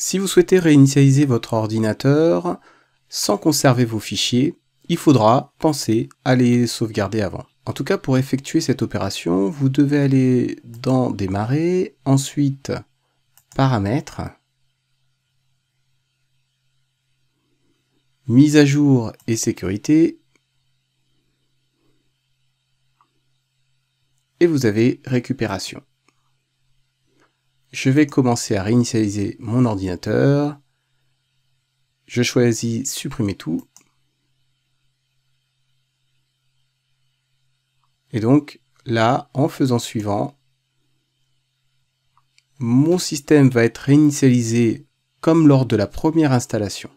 Si vous souhaitez réinitialiser votre ordinateur sans conserver vos fichiers, il faudra penser à les sauvegarder avant. En tout cas, pour effectuer cette opération, vous devez aller dans Démarrer, ensuite Paramètres, Mise à jour et sécurité, et vous avez Récupération. Je vais commencer à réinitialiser mon ordinateur. Je choisis Supprimer tout. Et donc là, en faisant suivant, mon système va être réinitialisé comme lors de la première installation.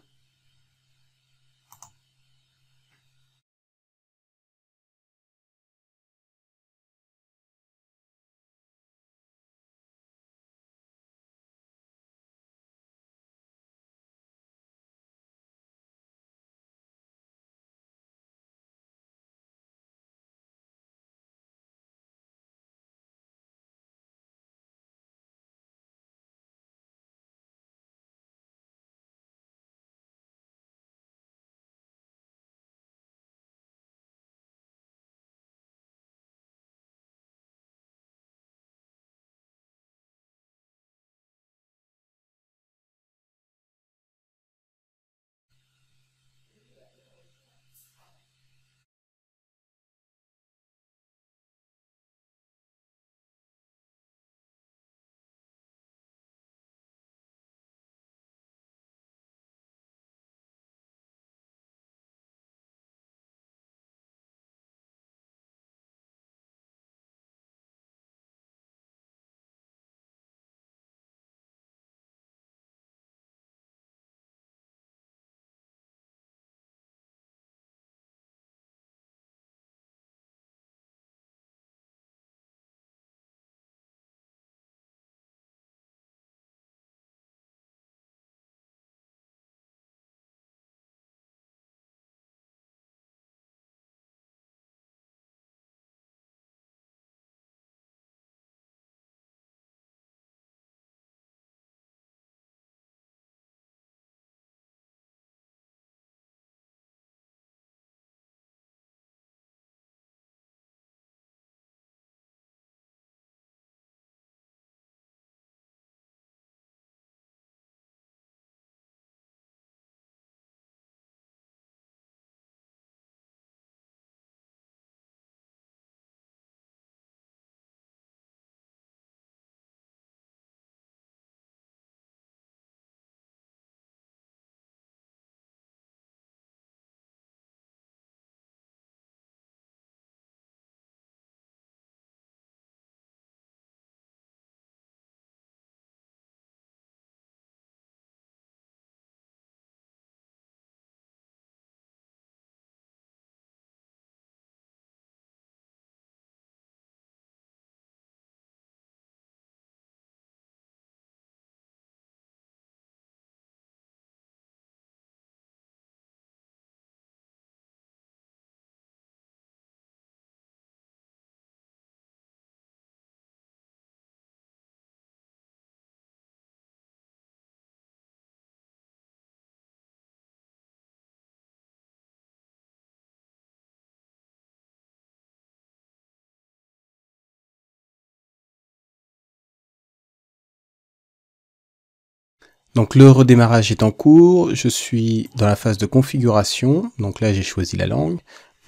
Donc le redémarrage est en cours, je suis dans la phase de configuration, donc là j'ai choisi la langue.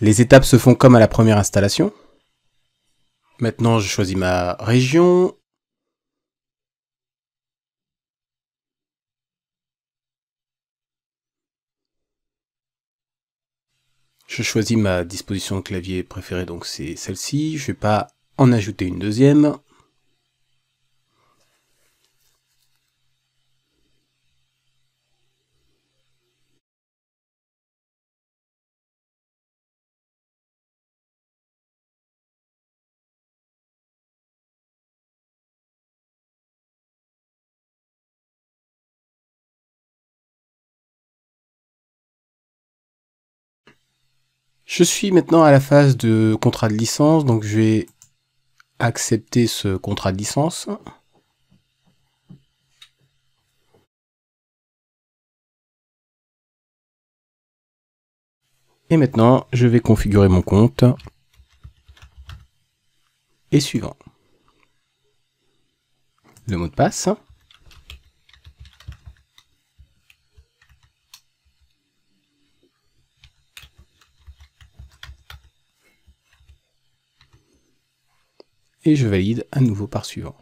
Les étapes se font comme à la première installation. Maintenant je choisis ma région. Je choisis ma disposition de clavier préférée, donc c'est celle-ci. Je ne vais pas en ajouter une deuxième. Je suis maintenant à la phase de contrat de licence, donc je vais accepter ce contrat de licence. Et maintenant, je vais configurer mon compte. Et suivant. Le mot de passe. Et je valide à nouveau par suivant.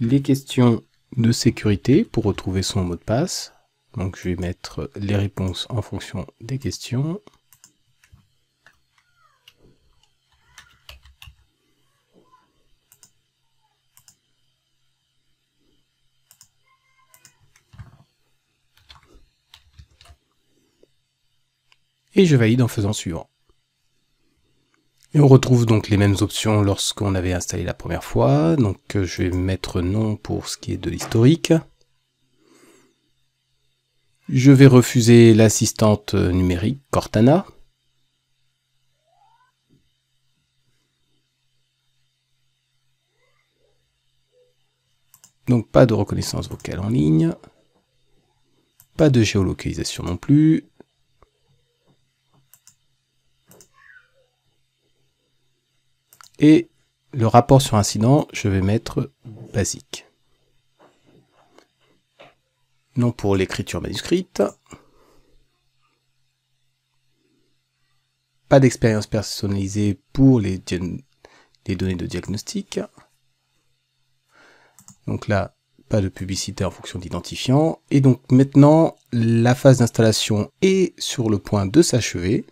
Les questions de sécurité pour retrouver son mot de passe. Donc je vais mettre les réponses en fonction des questions. Et je valide en faisant suivant. Et on retrouve donc les mêmes options lorsqu'on avait installé la première fois. Donc je vais mettre non pour ce qui est de l'historique. Je vais refuser l'assistante numérique Cortana. Donc pas de reconnaissance vocale en ligne. Pas de géolocalisation non plus. Et le rapport sur incident, je vais mettre basique. Non pour l'écriture manuscrite. Pas d'expérience personnalisée pour les données de diagnostic. Donc là, pas de publicité en fonction d'identifiant. Et donc maintenant, la phase d'installation est sur le point de s'achever.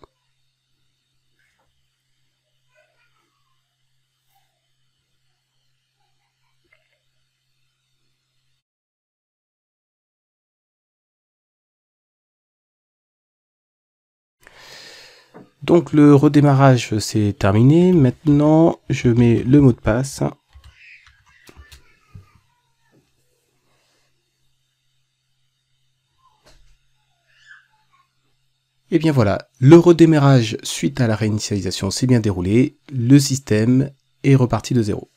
Donc le redémarrage c'est terminé. Maintenant, je mets le mot de passe. Et bien voilà, le redémarrage suite à la réinitialisation s'est bien déroulé. Le système est reparti de zéro.